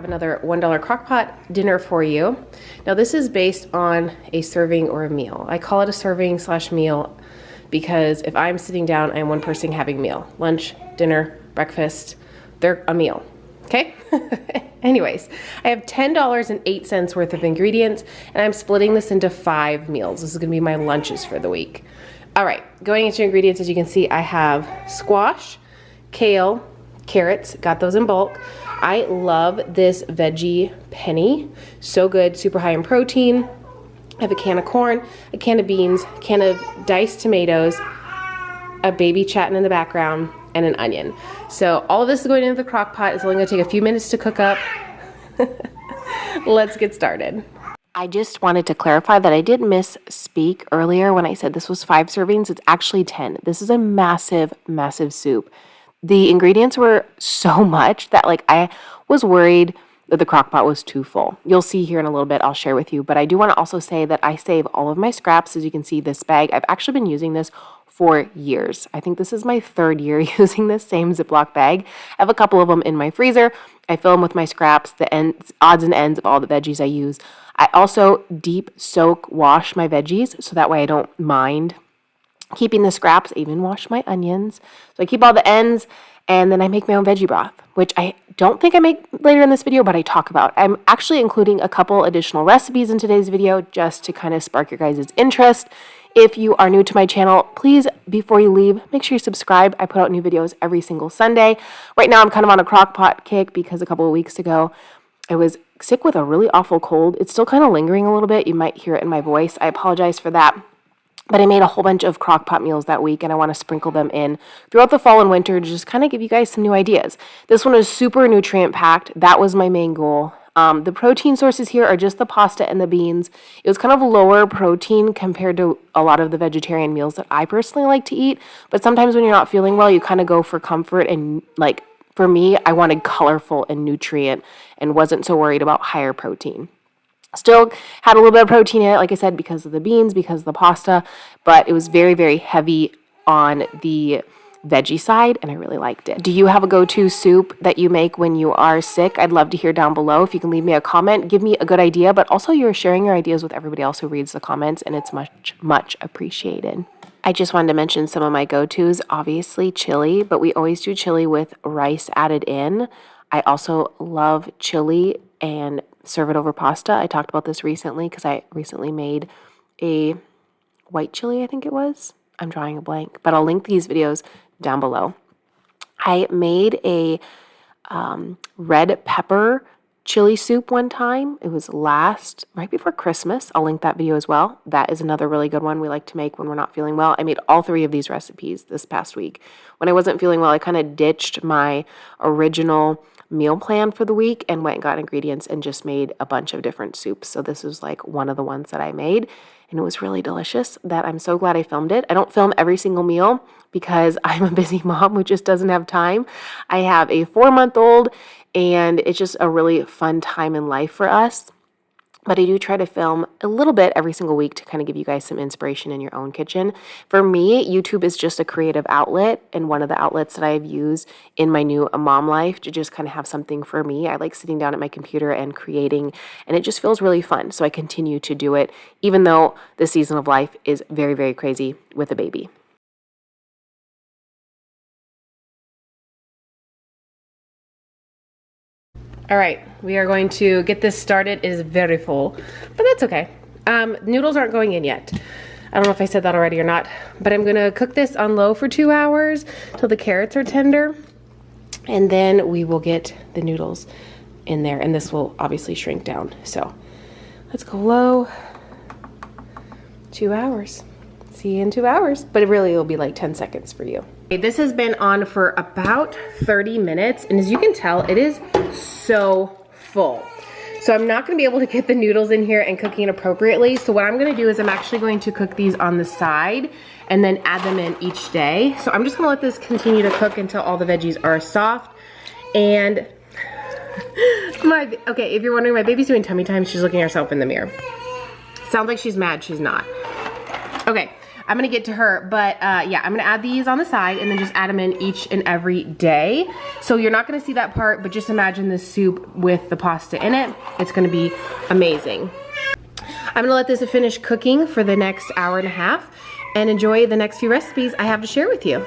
another $1 Crockpot dinner for you. Now this is based on a serving or a meal. I call it a serving slash meal because if I'm sitting down, I am one person having a meal. Lunch, dinner, breakfast, they're a meal, okay? Anyways, I have $10.08 worth of ingredients and I'm splitting this into 5 meals. This is gonna be my lunches for the week. All right, going into ingredients, as you can see, I have squash, kale, carrots, got those in bulk. I love this veggie penny. So good, super high in protein. I have a can of corn, a can of beans, a can of diced tomatoes, a baby chatting in the background, and an onion. So all of this is going into the crock pot. It's only gonna take a few minutes to cook up. Let's get started. I just wanted to clarify that I did misspeak earlier when I said this was 5 servings. It's actually 10. This is a massive, massive soup. The ingredients were so much that like I was worried that the crock pot was too full. You'll see here in a little bit, I'll share with you. But I do want to also say that I save all of my scraps. As you can see, this bag, I've actually been using this for years. I think this is my 3rd year using this same Ziploc bag. I have a couple of them in my freezer. I fill them with my scraps, the odds and ends of all the veggies I use. I also deep soak wash my veggies so that way I don't mind keeping the scraps. I even wash my onions. So I keep all the ends and then I make my own veggie broth, which I don't think I make later in this video, but I talk about. I'm actually including a couple additional recipes in today's video just to kind of spark your guys' interest. If you are new to my channel, please, before you leave, make sure you subscribe. I put out new videos every single Sunday. Right now I'm kind of on a crock pot kick because a couple of weeks ago I was sick with a really awful cold. It's still kind of lingering a little bit. You might hear it in my voice. I apologize for that. But I made a whole bunch of crock pot meals that week and I want to sprinkle them in throughout the fall and winter to just kind of give you guys some new ideas. This one is super nutrient packed. That was my main goal. The protein sources here are just the pasta and the beans. It was kind of lower protein compared to a lot of the vegetarian meals that I personally like to eat. But sometimes when you're not feeling well, you kind of go for comfort. And like for me, I wanted colorful and nutrient and wasn't so worried about higher protein. Still had a little bit of protein in it, like I said, because of the beans, because of the pasta, but it was very, very heavy on the veggie side, and I really liked it. Do you have a go-to soup that you make when you are sick? I'd love to hear down below. If you can leave me a comment, give me a good idea, but also you're sharing your ideas with everybody else who reads the comments, and it's much, much appreciated. I just wanted to mention some of my go-tos. Obviously, chili, but we always do chili with rice added in. I also love chili and serve it over pasta. I talked about this recently because I recently made a white chili, I think it was. I'm drawing a blank, but I'll link these videos down below. I made a red pepper chili soup one time. It was right before Christmas. I'll link that video as well. That is another really good one we like to make when we're not feeling well. I made all 3 of these recipes this past week. When I wasn't feeling well, I kind of ditched my original meal plan for the week and went and got ingredients and just made a bunch of different soups. So this was like one of the ones that I made and it was really delicious that I'm so glad I filmed it. I don't film every single meal because I'm a busy mom who just doesn't have time. I have a 4-month-old and it's just a really fun time in life for us. But I do try to film a little bit every single week to kind of give you guys some inspiration in your own kitchen. For me, YouTube is just a creative outlet and one of the outlets that I've used in my new mom life to just kind of have something for me. I like sitting down at my computer and creating, and it just feels really fun. So I continue to do it, even though the season of life is very, very crazy with a baby. All right, we are going to get this started. It is very full, but that's okay. Noodles aren't going in yet. I don't know if I said that already or not, but I'm gonna cook this on low for 2 hours till the carrots are tender, and then we will get the noodles in there, and this will obviously shrink down. So let's go low, 2 hours. See you in 2 hours, but it really will be like 10 seconds for you. This has been on for about 30 minutes, and as you can tell, it is so full. So I'm not gonna be able to get the noodles in here and cooking appropriately. So what I'm gonna do is I'm actually going to cook these on the side and then add them in each day. So I'm just gonna let this continue to cook until all the veggies are soft. And okay, if you're wondering, my baby's doing tummy time. She's looking at herself in the mirror. Sounds like she's mad, she's not. Okay. I'm gonna get to her, but yeah, I'm gonna add these on the side and then just add them in each and every day. So you're not gonna see that part, but just imagine this soup with the pasta in it. It's gonna be amazing. I'm gonna let this finish cooking for the next hour and a half and enjoy the next few recipes I have to share with you.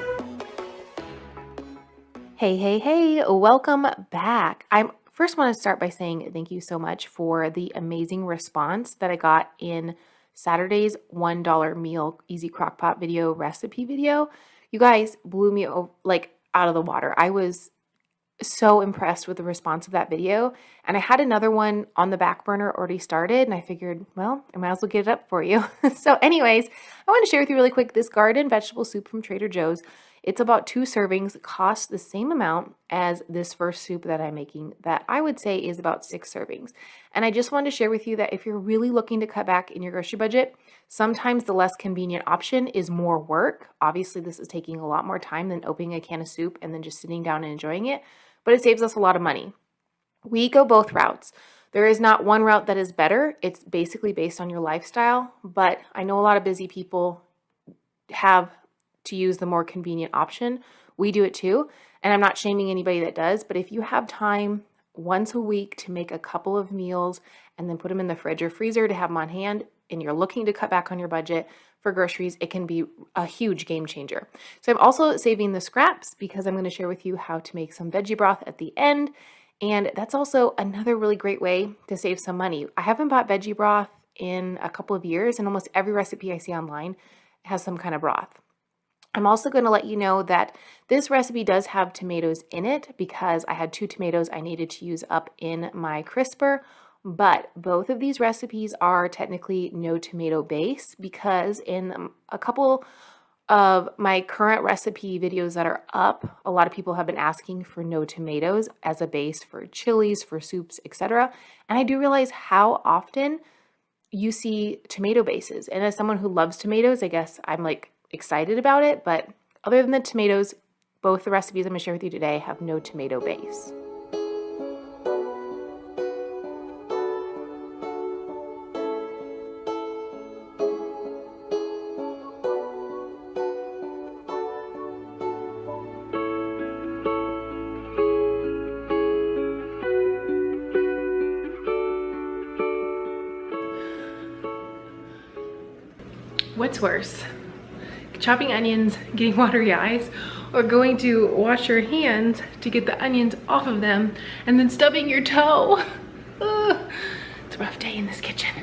Hey, welcome back. I first want to start by saying thank you so much for the amazing response that I got in Saturday's $1 meal easy crockpot video recipe video. You guys blew me like out of the water. I was so impressed with the response of that video, and I had another one on the back burner already started, and I figured, well, I might as well get it up for you. So anyways, I want to share with you really quick this garden vegetable soup from Trader Joe's. It's about 2 servings. It costs the same amount as this first soup that I'm making that I would say is about 6 servings. And I just wanted to share with you that if you're really looking to cut back in your grocery budget, sometimes the less convenient option is more work. Obviously, this is taking a lot more time than opening a can of soup and then just sitting down and enjoying it, but it saves us a lot of money. We go both routes. There is not one route that is better. It's basically based on your lifestyle, but I know a lot of busy people have to use the more convenient option. We do it too, and I'm not shaming anybody that does, but if you have time once a week to make a couple of meals and then put them in the fridge or freezer to have them on hand, and you're looking to cut back on your budget for groceries, it can be a huge game changer. So I'm also saving the scraps because I'm going to share with you how to make some veggie broth at the end, and that's also another really great way to save some money. I haven't bought veggie broth in a couple of years, and almost every recipe I see online has some kind of broth. I'm also going to let you know that this recipe does have tomatoes in it because I had 2 tomatoes I needed to use up in my crisper, but both of these recipes are technically no tomato base because in a couple of my current recipe videos that are up, a lot of people have been asking for no tomatoes as a base for chilies, for soups, etc. And I do realize how often you see tomato bases. And as someone who loves tomatoes, I guess I'm like excited about it, but other than the tomatoes, both the recipes I'm going to share with you today have no tomato base. What's worse? Chopping onions, getting watery eyes, or going to wash your hands to get the onions off of them and then stubbing your toe. Ugh. It's a rough day in this kitchen.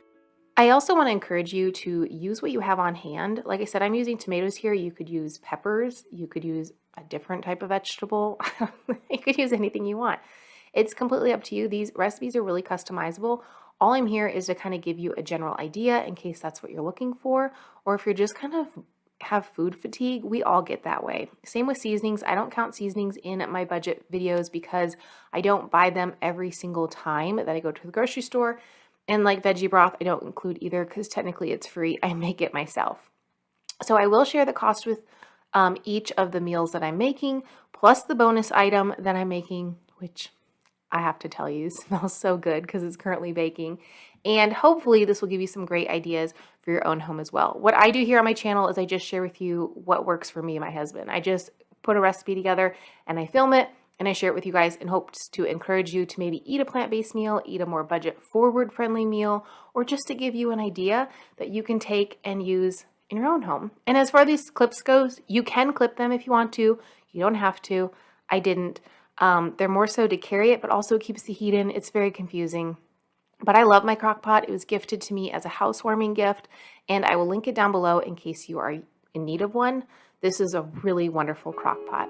I also want to encourage you to use what you have on hand. Like I said, I'm using tomatoes here. You could use peppers. You could use a different type of vegetable. You could use anything you want. It's completely up to you. These recipes are really customizable. All I'm here is to kind of give you a general idea in case that's what you're looking for, or if you're just kind of have food fatigue. We all get that way. Same with seasonings. I don't count seasonings in my budget videos because I don't buy them every single time that I go to the grocery store. And like veggie broth, I don't include either because technically it's free. I make it myself. So I will share the cost with each of the meals that I'm making, plus the bonus item that I'm making, which I have to tell you smells so good because it's currently baking. And hopefully this will give you some great ideas for your own home as well. What I do here on my channel is I just share with you what works for me and my husband. I just put a recipe together and I film it and I share it with you guys in hopes to encourage you to maybe eat a plant-based meal, eat a more budget-forward friendly meal, or just to give you an idea that you can take and use in your own home. And as far as these clips goes, you can clip them if you want to. You don't have to. I didn't. They're more so to carry it, but also keeps the heat in. It's very confusing. But I love my crock pot. It was gifted to me as a housewarming gift, and I will link it down below in case you are in need of one. This is a really wonderful crock pot.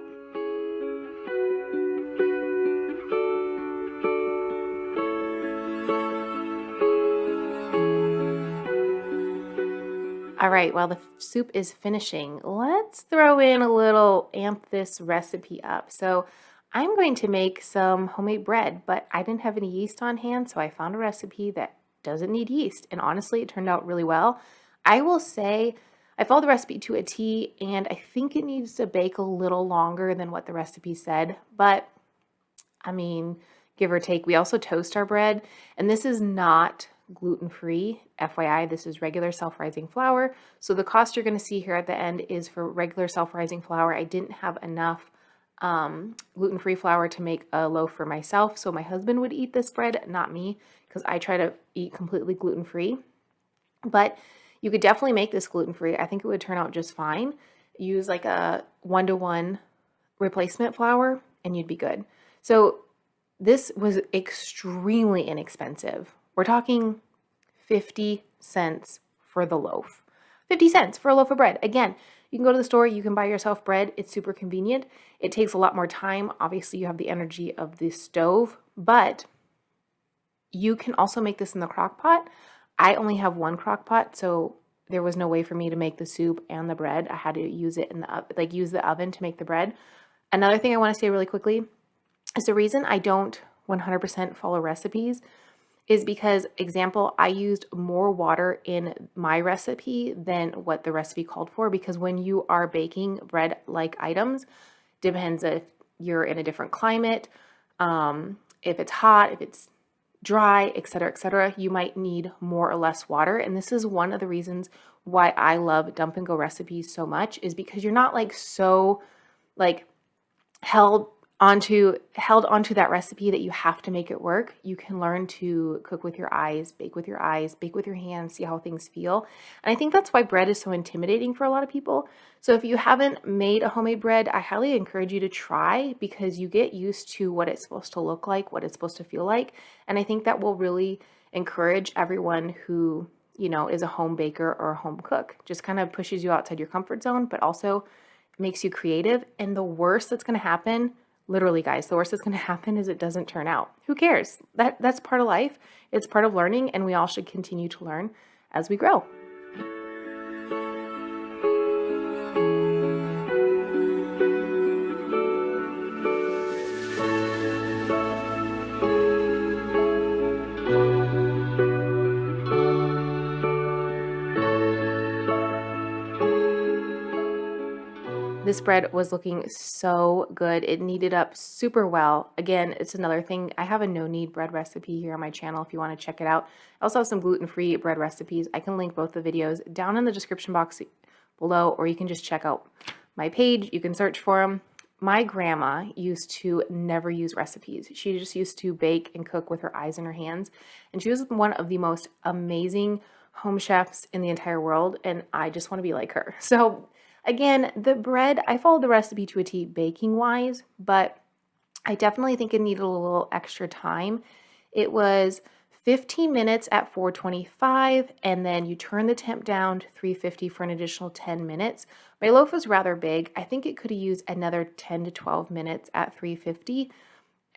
All right, while the soup is finishing, let's throw in a little amp this recipe up. So I'm going to make some homemade bread, but I didn't have any yeast on hand, so I found a recipe that doesn't need yeast, and honestly, it turned out really well. I will say I followed the recipe to a T, and I think it needs to bake a little longer than what the recipe said, but I mean, give or take. We also toast our bread, and this is not gluten-free. FYI, this is regular self-rising flour. So the cost you're going to see here at the end is for regular self-rising flour. I didn't have enough gluten-free flour to make a loaf for myself, so my husband would eat this bread, not me, because I try to eat completely gluten-free. But you could definitely make this gluten-free. I think it would turn out just fine. Use like a 1-to-1 replacement flour and you'd be good. So this was extremely inexpensive. We're talking 50 cents for the loaf. 50 cents for a loaf of bread. Again, you can go to the store, you can buy yourself bread. It's super convenient. It takes a lot more time. Obviously, you have the energy of the stove, but you can also make this in the crock pot. I only have one crock pot, so there was no way for me to make the soup and the bread. I had to use it in the oven, use the oven to make the bread. Another thing I want to say really quickly is the reason I don't 100% follow recipes is because, example, I used more water in my recipe than what the recipe called for, because when you are baking bread-like items, depends if you're in a different climate, if it's hot, if it's dry, etc., you might need more or less water. And this is one of the reasons why I love dump and go recipes so much, is because you're not so held onto that recipe that you have to make it work. You can learn to cook with your eyes, bake with your hands, see how things feel. And I think that's why bread is so intimidating for a lot of people. So if you haven't made a homemade bread, I highly encourage you to try, because you get used to what it's supposed to look like, what it's supposed to feel like. And I think that will really encourage everyone who, is a home baker or a home cook. Just kind of pushes you outside your comfort zone, but also makes you creative. And the worst that's going to happen, literally guys, the worst that's going to happen is it doesn't turn out. Who cares? That's part of life. It's part of learning, and we all should continue to learn as we grow. This bread was looking so good. It kneaded up super well. Again, it's another thing. I have a no-knead bread recipe here on my channel if you want to check it out. I also have some gluten-free bread recipes. I can link both the videos down in the description box below, or you can just check out my page. You can search for them. My grandma used to never use recipes. She just used to bake and cook with her eyes and her hands. And she was one of the most amazing home chefs in the entire world. And I just want to be like her. So again, the bread, I followed the recipe to a T baking wise, but I definitely think it needed a little extra time. It was 15 minutes at 425, and then you turn the temp down to 350 for an additional 10 minutes. My loaf was rather big. I think it could have used another 10 to 12 minutes at 350.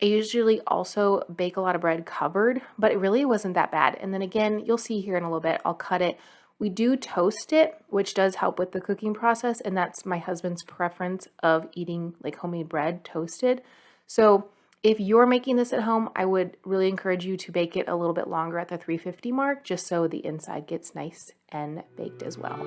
I usually also bake a lot of bread covered, but it really wasn't that bad. And then again, you'll see here in a little bit, I'll cut it. We do toast it, which does help with the cooking process, and that's my husband's preference of eating homemade bread toasted. So if you're making this at home, I would really encourage you to bake it a little bit longer at the 350 mark, just so the inside gets nice and baked as well.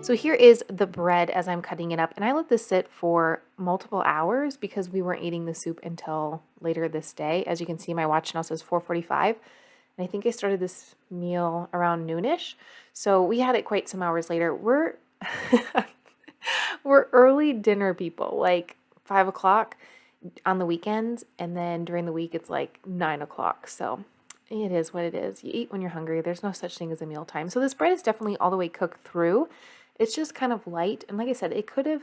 So here is the bread as I'm cutting it up, and I let this sit for multiple hours because we weren't eating the soup until later this day. As you can see, my watch now says 4:45, and I think I started this meal around noonish. So we had it quite some hours later. We're we're early dinner people, 5 o'clock on the weekends, and then during the week it's 9 o'clock. So it is what it is. You eat when you're hungry. There's no such thing as a mealtime. So this bread is definitely all the way cooked through. It's just kind of light. And like I said, it could have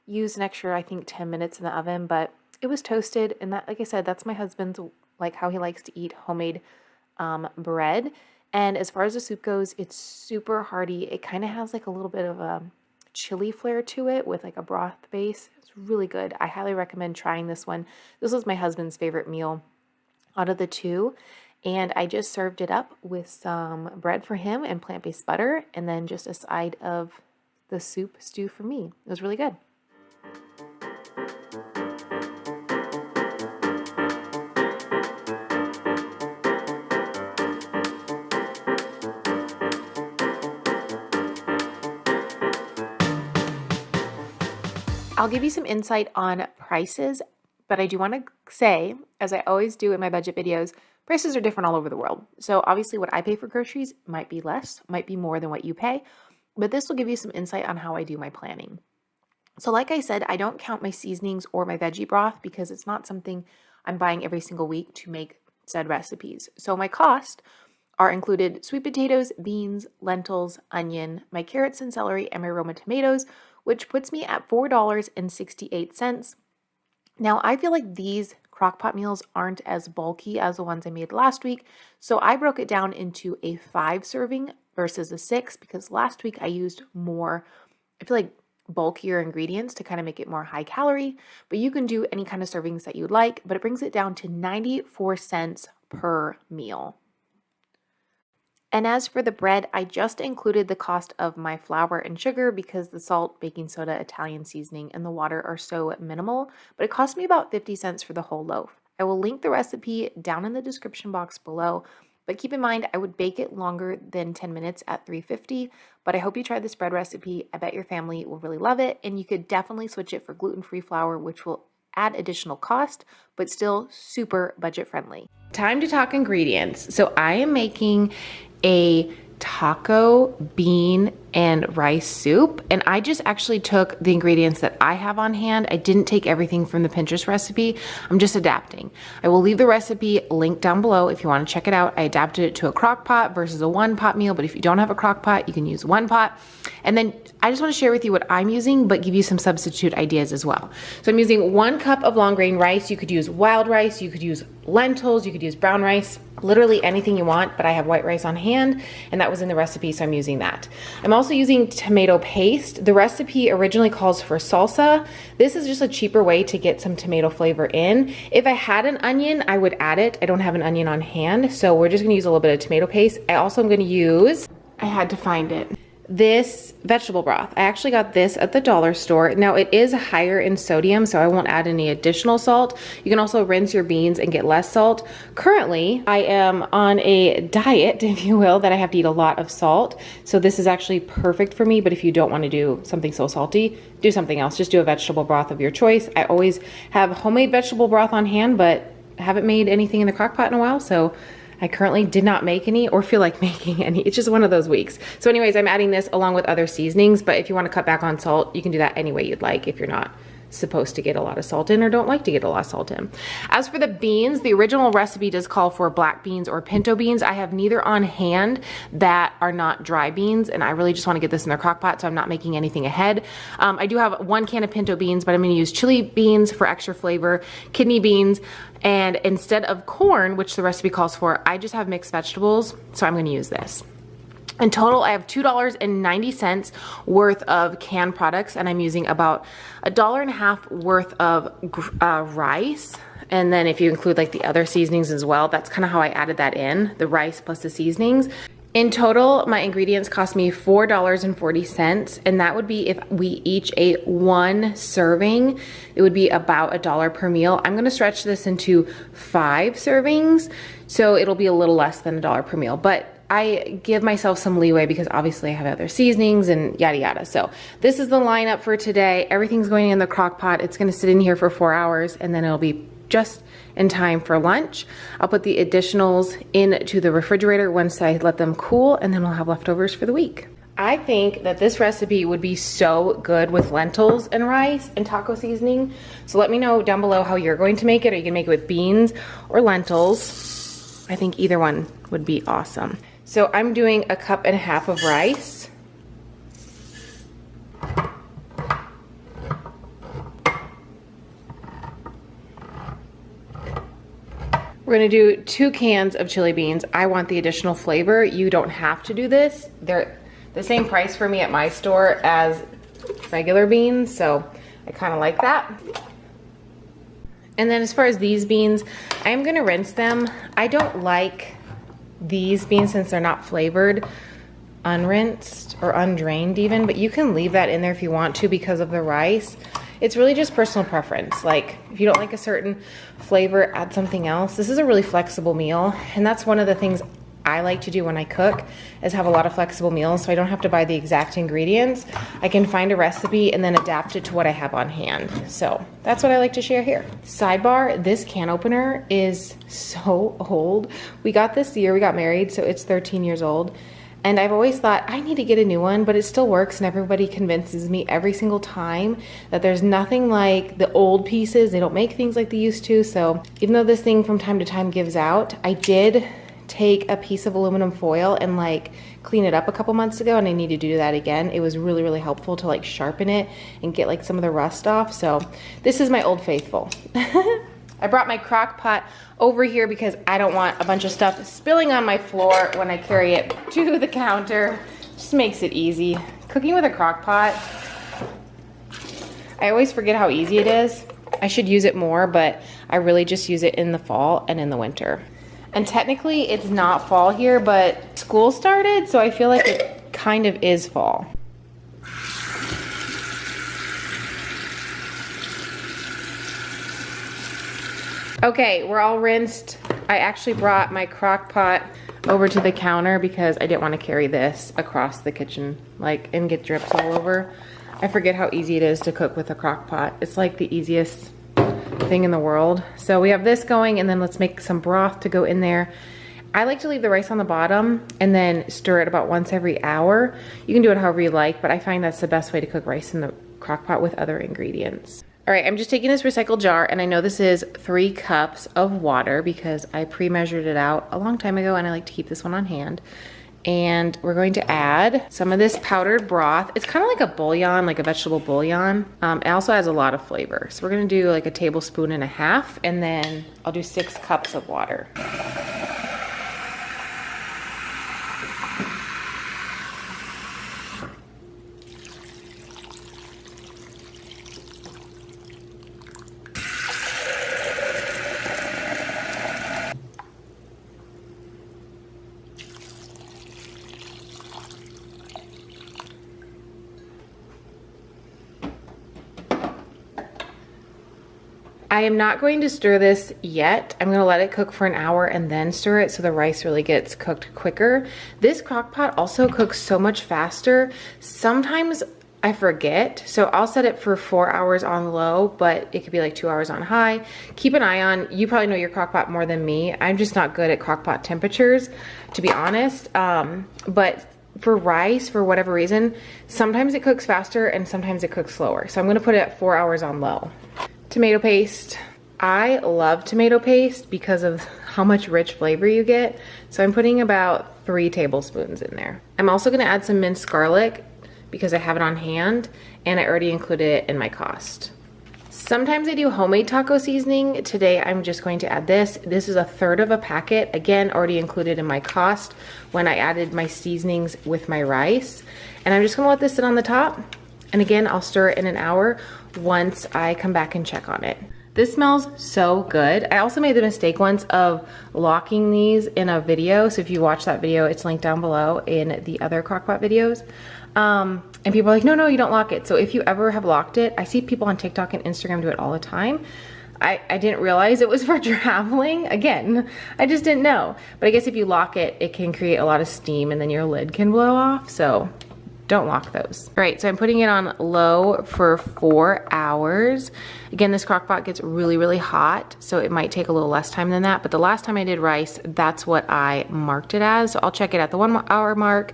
used an extra, I think, 10 minutes in the oven, but It was toasted, and that, like I said, that's my husband's, like how he likes to eat homemade bread. And as far as the soup goes, it's super hearty. It kind of has like a little bit of a chili flair to it with like a broth base. It's really good. I highly recommend trying this one. This was my husband's favorite meal out of the two. And I just served it up with some bread for him and plant-based butter, and then just a side of the soup stew for me. It was really good. I'll give you some insight on prices, but I do want to say, as I always do in my budget videos, prices are different all over the world. So obviously what I pay for groceries might be less, might be more than what you pay, but this will give you some insight on how I do my planning. So like I said, I don't count my seasonings or my veggie broth because it's not something I'm buying every single week to make said recipes. So my cost are included sweet potatoes, beans, lentils, onion, my carrots and celery, and my Roma tomatoes, which puts me at $4.68. Now, I feel like these Crockpot meals aren't as bulky as the ones I made last week, so I broke it down into a 5 serving versus a 6 because last week I used more, I feel like, bulkier ingredients to kind of make it more high calorie, but you can do any kind of servings that you'd like, but it brings it down to 94 cents per meal. And as for the bread, I just included the cost of my flour and sugar because the salt, baking soda, Italian seasoning, and the water are so minimal, but it cost me about 50 cents for the whole loaf. I will link the recipe down in the description box below, but keep in mind I would bake it longer than 10 minutes at 350, but I hope you try this bread recipe. I bet your family will really love it, and you could definitely switch it for gluten-free flour, which will add additional cost, but still super budget friendly. Time to talk ingredients. So I am making a taco, bean, and rice soup. And I just actually took the ingredients that I have on hand. I didn't take everything from the Pinterest recipe. I'm just adapting. I will leave the recipe linked down below if you want to check it out. I adapted it to a crock pot versus a 1-pot meal, but if you don't have a crock pot, you can use 1 pot. And then I just want to share with you what I'm using, but give you some substitute ideas as well. So I'm using 1 cup of long grain rice. You could use wild rice, you could use lentils, you could use brown rice, literally anything you want, but I have white rice on hand and that was in the recipe, so I'm using that. I'm also using tomato paste. The recipe originally calls for salsa. This is just a cheaper way to get some tomato flavor in. If I had an onion, I would add it. I don't have an onion on hand, so we're just gonna use a little bit of tomato paste. I also am gonna use, I had to find it, this vegetable broth. I actually got this at the dollar store. Now it is higher in sodium, so I won't add any additional salt. You can also rinse your beans and get less salt. Currently, I am on a diet, if you will, that I have to eat a lot of salt. So this is actually perfect for me, but if you don't want to do something so salty, do something else. Just do a vegetable broth of your choice. I always have homemade vegetable broth on hand, but haven't made anything in the crock pot in a while, so I currently did not make any or feel like making any. It's just one of those weeks. So anyways, I'm adding this along with other seasonings, but if you want to cut back on salt, you can do that any way you'd like if you're not supposed to get a lot of salt in or don't like to get a lot of salt in. As for the beans, the original recipe does call for black beans or pinto beans. I have neither on hand that are not dry beans, and I really just want to get this in their crock pot, so I'm not making anything ahead. I do have 1 can of pinto beans, but I'm going to use chili beans for extra flavor, kidney beans, and instead of corn, which the recipe calls for, I just have mixed vegetables, so I'm going to use this. In total, I have $2.90 worth of canned products, and I'm using about $1.50 worth of rice. And then if you include like the other seasonings as well, that's kind of how I added that in, the rice plus the seasonings. In total, my ingredients cost me $4.40, and that would be if we each ate 1 serving, it would be about $1 per meal. I'm gonna stretch this into 5 servings, so it'll be a little less than $1 per meal, but I give myself some leeway because obviously I have other seasonings and yada yada. So this is the lineup for today. Everything's going in the crock pot. It's gonna sit in here for 4 hours and then it'll be just in time for lunch. I'll put the additionals into the refrigerator once I let them cool, and then we'll have leftovers for the week. I think that this recipe would be so good with lentils and rice and taco seasoning. So let me know down below how you're going to make it. Are you gonna make it with beans or lentils? I think either one would be awesome. So I'm doing 1.5 cups of rice. We're gonna do 2 cans of chili beans. I want the additional flavor. You don't have to do this. They're the same price for me at my store as regular beans, so I kind of like that. And then as far as these beans, I am gonna rinse them. I don't like these beans since they're not flavored, unrinsed or undrained even, but you can leave that in there if you want to because of the rice. It's really just personal preference. Like if you don't like a certain flavor, add something else. This is a really flexible meal, and that's one of the things I like to do when I cook, is have a lot of flexible meals so I don't have to buy the exact ingredients. I can find a recipe and then adapt it to what I have on hand. So that's what I like to share here. Sidebar, this can opener is so old. We got this the year we got married, so it's 13 years old. And I've always thought I need to get a new one, but it still works, and everybody convinces me every single time that there's nothing like the old pieces. They don't make things like they used to. So even though this thing from time to time gives out, I did take a piece of aluminum foil and like clean it up a couple months ago, and I need to do that again. It was really, really helpful to like sharpen it and get like some of the rust off. So this is my old faithful. I brought my crock pot over here because I don't want a bunch of stuff spilling on my floor when I carry it to the counter. Just makes it easy. Cooking with a crock pot, I always forget how easy it is. I should use it more, but I really just use it in the fall and in the winter. And technically it's not fall here, but school started, so I feel like it kind of is fall. Okay, we're all rinsed. I actually brought my crock pot over to the counter because I didn't want to carry this across the kitchen like and get drips all over. I forget how easy it is to cook with a crock pot. It's like the easiest thing in the world. So we have this going, and then let's make some broth to go in there. I like to leave the rice on the bottom and then stir it about once every hour. You can do it however you like, but I find that's the best way to cook rice in the crock pot with other ingredients. All right, I'm just taking this recycled jar, and I know this is 3 cups of water because I pre-measured it out a long time ago, and I like to keep this one on hand. And we're going to add some of this powdered broth. It's kind of like a bouillon, like a vegetable bouillon. It also has a lot of flavor. So we're gonna do like a 1.5 tablespoons, and then I'll do 6 cups of water. I am not going to stir this yet. I'm gonna let it cook for an hour and then stir it so the rice really gets cooked quicker. This crock pot also cooks so much faster. Sometimes I forget, so I'll set it for 4 hours on low, but it could be like 2 hours on high. Keep an eye on, you probably know your crock pot more than me. I'm just not good at crock pot temperatures, to be honest. But for rice, for whatever reason, sometimes it cooks faster and sometimes it cooks slower. So I'm gonna put it at 4 hours on low. Tomato paste. I love tomato paste because of how much rich flavor you get. So I'm putting about 3 tablespoons in there. I'm also gonna add some minced garlic because I have it on hand, and I already included it in my cost. Sometimes I do homemade taco seasoning. Today I'm just going to add this. This is 1/3 of a packet. Again, already included in my cost when I added my seasonings with my rice. And I'm just gonna let this sit on the top. And again, I'll stir it in an hour once I come back and check on it. This smells so good. I also made the mistake once of locking these in a video. So if you watch that video, it's linked down below in the other crockpot videos. And people are like, no, you don't lock it. So if you ever have locked it, I see people on TikTok and Instagram do it all the time. I didn't realize it was for traveling. Again, I just didn't know. But I guess if you lock it, it can create a lot of steam and then your lid can blow off. So don't lock those. All right, so I'm putting it on low for 4 hours. Again, this crock pot gets really, really hot, so it might take a little less time than that, but the last time I did rice, that's what I marked it as. So I'll check it at the 1 hour mark,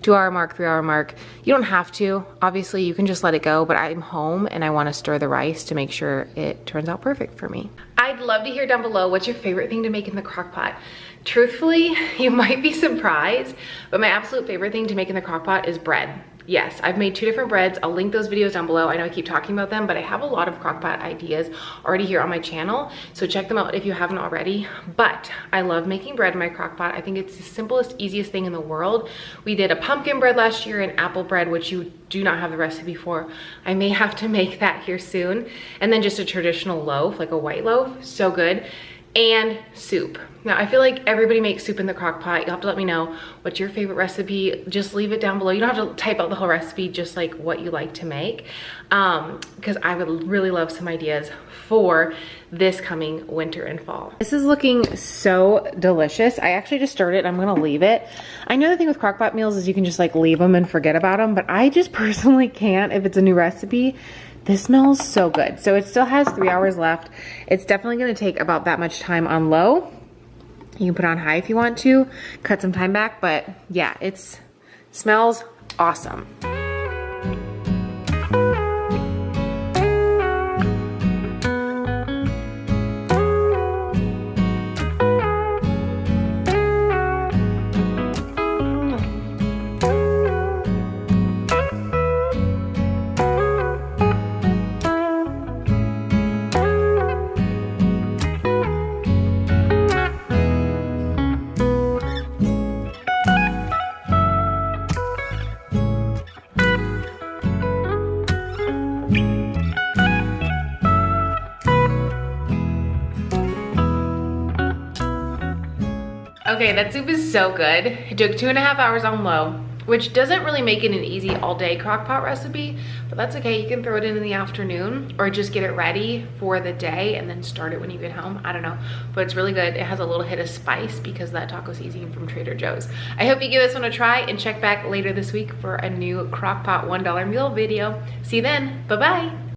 2 hour mark, 3 hour mark. You don't have to. Obviously, you can just let it go, but I'm home and I wanna stir the rice to make sure it turns out perfect for me. I'd love to hear down below, what's your favorite thing to make in the crock pot? Truthfully, you might be surprised, but my absolute favorite thing to make in the crock pot is bread. yes, I've made 2 different breads. I'll link those videos down below. I know I keep talking about them, but I have a lot of Crockpot ideas already here on my channel, so check them out if you haven't already. But I love making bread in my Crockpot. I think it's the simplest, easiest thing in the world. We did a pumpkin bread last year and apple bread, which you do not have the recipe for. I may have to make that here soon. And then just a traditional loaf, like a white loaf, so good. And soup. Now, I feel like everybody makes soup in the crock pot. You'll have to let me know what's your favorite recipe. Just leave it down below. You don't have to type out the whole recipe, just like what you like to make. Because I would really love some ideas for this coming winter and fall. This is looking so delicious. I actually just stirred it. I'm gonna leave it. I know the thing with crock pot meals is you can just like leave them and forget about them, but I just personally can't if it's a new recipe. This smells so good. So it still has 3 hours left. It's definitely gonna take about that much time on low. You can put it on high if you want to, cut some time back, but yeah, it smells awesome. Okay, that soup is so good. It took 2.5 hours on low, which doesn't really make it an easy all day crock pot recipe, but that's okay. You can throw it in the afternoon or just get it ready for the day and then start it when you get home. I don't know, but it's really good. It has a little hit of spice because that taco seasoning from Trader Joe's. I hope you give this one a try and check back later this week for a new crock pot $1 meal video. See you then, bye-bye.